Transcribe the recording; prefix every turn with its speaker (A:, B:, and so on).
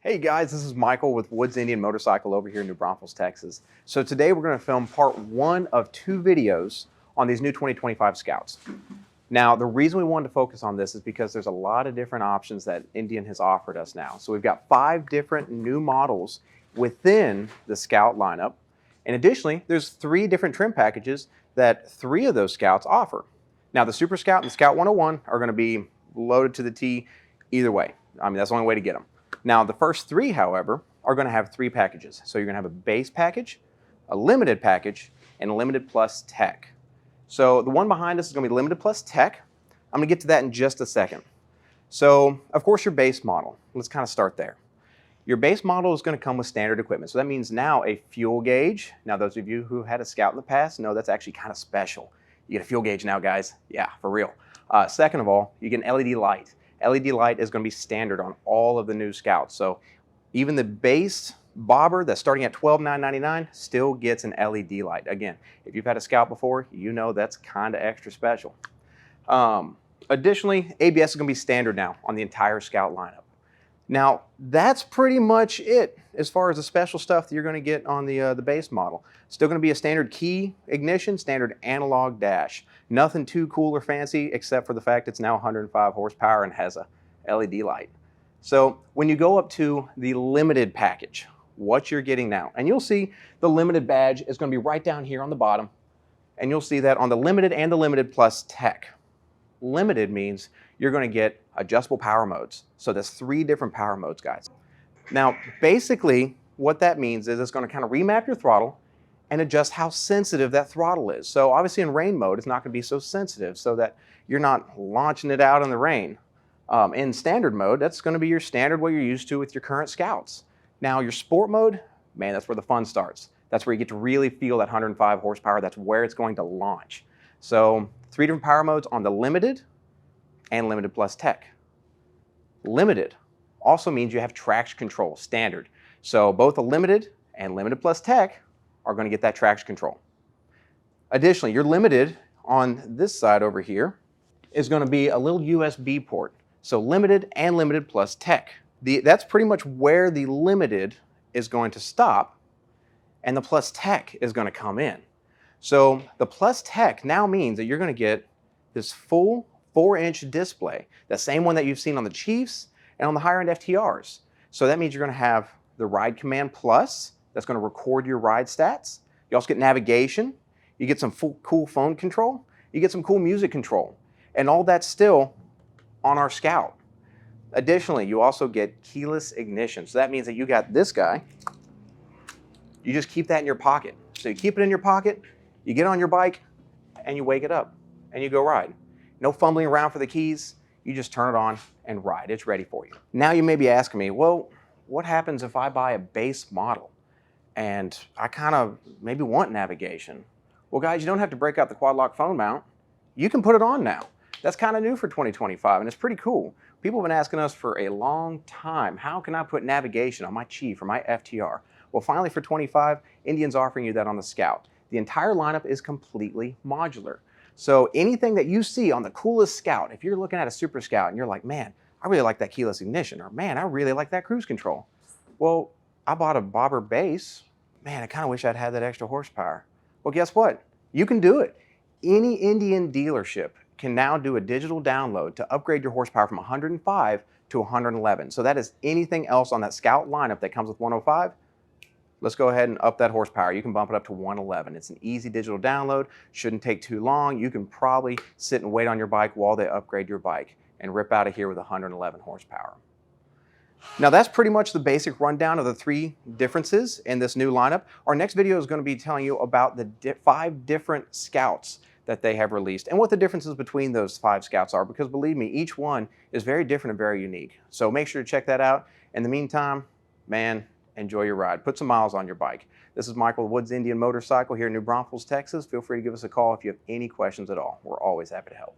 A: Hey guys, this is Michael with Woods Indian Motorcycle over here in New Braunfels, Texas. So today we're going to film part one of two videos on these new 2025 Scouts. Now, the reason we wanted to focus on this is because there's a lot of different options that Indian has offered us now. So we've got 5 different new models within the Scout lineup. And additionally, there's 3 different trim packages that 3 of those Scouts offer. Now, the Super Scout and the Scout 101 are going to be loaded to the T either way. I mean, that's the only way to get them. Now, the first 3, however, are going to have 3 packages. So you're going to have a base package, a limited package, and a limited plus tech. So the one behind us is going to be limited plus tech. I'm going to get to that in just a second. So, of course, your base model. Let's kind of start there. Your base model is going to come with standard equipment. So that means now a fuel gauge. Now, those of you who had a Scout in the past know that's actually kind of special. You get a fuel gauge now, guys. Yeah, for real. Second of all, you get an LED light. LED light is going to be standard on all of the new Scouts. So even the base bobber that's starting at $12,999 still gets an LED light. Again, if you've had a Scout before, you know that's kind of extra special. Additionally, ABS is going to be standard now on the entire Scout lineup. Now, that's pretty much it as far as the special stuff that you're going to get on the base model. Still going to be a standard key ignition, standard analog dash. Nothing too cool or fancy except for the fact it's now 105 horsepower and has a LED light. So when you go up to the limited package, what you're getting now, and you'll see the limited badge is going to be right down here on the bottom, and you'll see that on the limited and the limited plus tech. Limited means you're going to get adjustable power modes. So there's 3 different power modes, guys. Now, basically, what that means is it's going to kind of remap your throttle and adjust how sensitive that throttle is. So obviously in rain mode, it's not going to be so sensitive so that you're not launching it out in the rain. In standard mode, that's going to be your standard, what you're used to with your current Scouts. Now, your sport mode, man, that's where the fun starts. That's where you get to really feel that 105 horsepower. That's where it's going to launch. So 3 different power modes on the limited and limited plus tech. Limited also means you have traction control, standard. So both the limited and limited plus tech are going to get that traction control. Additionally, your limited on this side over here is going to be a little USB port. So limited and limited plus tech. That's pretty much where the limited is going to stop and the plus tech is going to come in. So the plus tech now means that you're going to get this full 4-inch display, the same one that you've seen on the Chiefs and on the higher-end FTRs. So that means you're going to have the Ride Command Plus that's going to record your ride stats. You also get navigation. You get some cool phone control. You get some cool music control. And all that's still on our Scout. Additionally, you also get keyless ignition. So that means that you got this guy. You just keep that in your pocket. So you keep it in your pocket, you get on your bike, and you wake it up, and you go ride. No fumbling around for the keys. You just turn it on and ride. It's ready for you. Now you may be asking me, well, what happens if I buy a base model and I kind of maybe want navigation? Well, guys, you don't have to break out the quad lock phone mount. You can put it on now. That's kind of new for 2025, and it's pretty cool. People have been asking us for a long time, how can I put navigation on my Chief or my FTR? Well, finally for 25, Indian's offering you that on the Scout. The entire lineup is completely modular. So anything that you see on the coolest Scout, if you're looking at a Super Scout and you're like, man, I really like that keyless ignition, or man, I really like that cruise control. Well, I bought a bobber base. Man, I kind of wish I'd had that extra horsepower. Well, guess what? You can do it. Any Indian dealership can now do a digital download to upgrade your horsepower from 105 to 111. So that is anything else on that Scout lineup that comes with 105. Let's go ahead and up that horsepower. You can bump it up to 111. It's an easy digital download. Shouldn't take too long. You can probably sit and wait on your bike while they upgrade your bike and rip out of here with 111 horsepower. Now that's pretty much the basic rundown of the 3 differences in this new lineup. Our next video is going to be telling you about the 5 different Scouts that they have released and what the differences between those 5 Scouts are, because believe me, each one is very different and very unique. So make sure to check that out. In the meantime, man, enjoy your ride. Put some miles on your bike. This is Michael with Woods Indian Motorcycle here in New Braunfels, Texas. Feel free to give us a call if you have any questions at all. We're always happy to help.